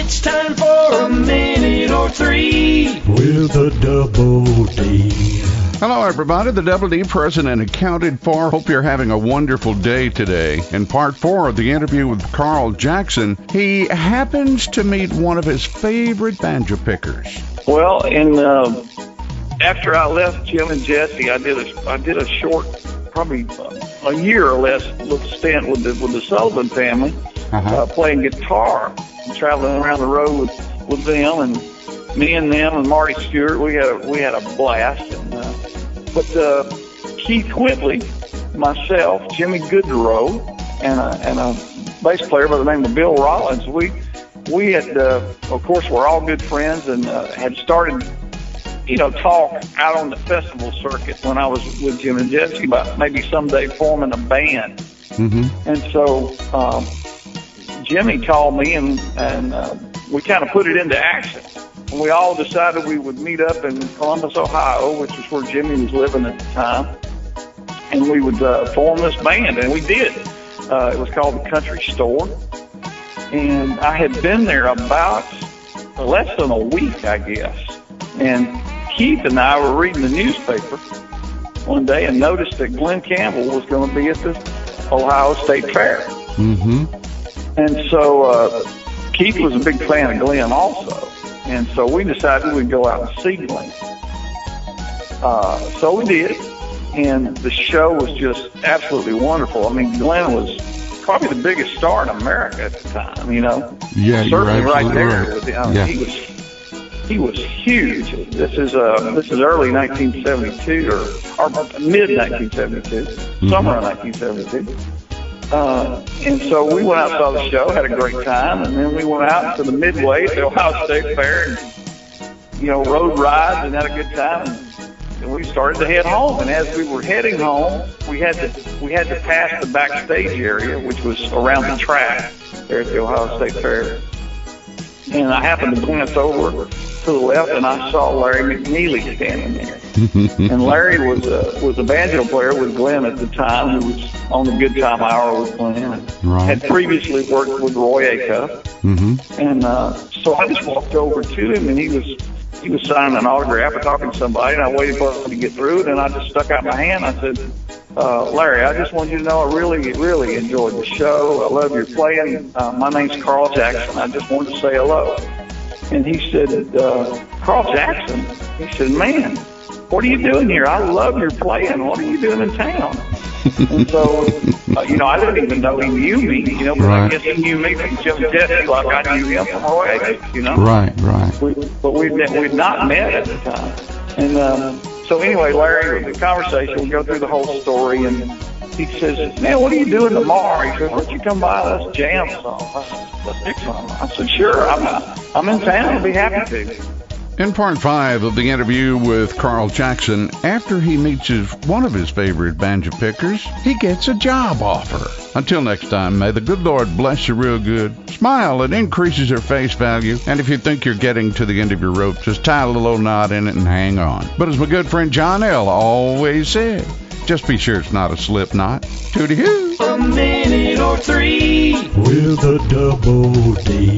It's time for a minute or three with the Double D. Hello, everybody. The Double D present and accounted for. Hope you're having a wonderful day today. In part 4 of the interview with Carl Jackson, he happens to meet one of his favorite banjo pickers. Well, after I left Jim and Jesse, I did a short, probably a year or less, little stint with the Sullivan family, playing guitar, and traveling around the road with them, and me and them and Marty Stewart. We had a blast. But Keith Whitley, myself, Jimmy Goodrow, and a bass player by the name of Bill Rollins, we had, of course, we're all good friends, and had started, talk out on the festival circuit when I was with Jim and Jesse about maybe someday forming a band. Mm-hmm. And so Jimmy called me, and we kind of put it into action. And we all decided we would meet up in Columbus, Ohio, which is where Jimmy was living at the time, and we would form this band, and we did. It was called the Country Store, and I had been there about less than a week, I guess. And Keith and I were reading the newspaper one day and noticed that Glenn Campbell was going to be at the Ohio State Fair. Mm-hmm. And so Keith was a big fan of Glenn also. And so we decided we'd go out and see Glenn. So we did. And the show was just absolutely wonderful. I mean, Glenn was probably the biggest star in America at the time, Yeah, certainly right there. Right. With him. Yeah. He was huge. This is early 1972 or mid 1972, summer of 1972. And so we went out and saw the show, had a great time, and then we went out to the Midway at the Ohio State Fair and, rode rides and had a good time. And we started to head home. And as we were heading home, we had to pass the backstage area, which was around the track there at the Ohio State Fair. And I happened to glance over to the left, and I saw Larry McNeely standing there. And Larry was a banjo player with Glenn at the time, who was on the Good Time Hour with Glenn, and had previously worked with Roy Acuff. Mm-hmm. And so I just walked over to him, and he was signing an autograph or talking to somebody, and I waited for him to get through it, and I just stuck out my hand. I said, Larry, I just want you to know I really, really enjoyed the show. I love your playing. My name's Carl Jackson. I just wanted to say hello. And he said, Carl Jackson? He said, man, what are you doing here? I love your playing. What are you doing in town? And so, I didn't even know he knew me, but I guess he knew me from Jim Jesse like I knew him from Roy Acuff, Right. But we'd not met at the time. And so anyway, Larry, the conversation, we go through the whole story, and he says, man, what are you doing tomorrow? He said, why don't you come by, let's jam some. Let's do something. I said, sure, I'm in town, I'll be happy to. In part 5 of the interview with Carl Jackson, after he meets one of his favorite banjo pickers, he gets a job offer. Until next time, may the good Lord bless you real good. Smile, it increases your face value. And if you think you're getting to the end of your rope, just tie a little old knot in it and hang on. But as my good friend John L. always said, just be sure it's not a slip knot. Tootie-hoo! a minute or three with the Double D.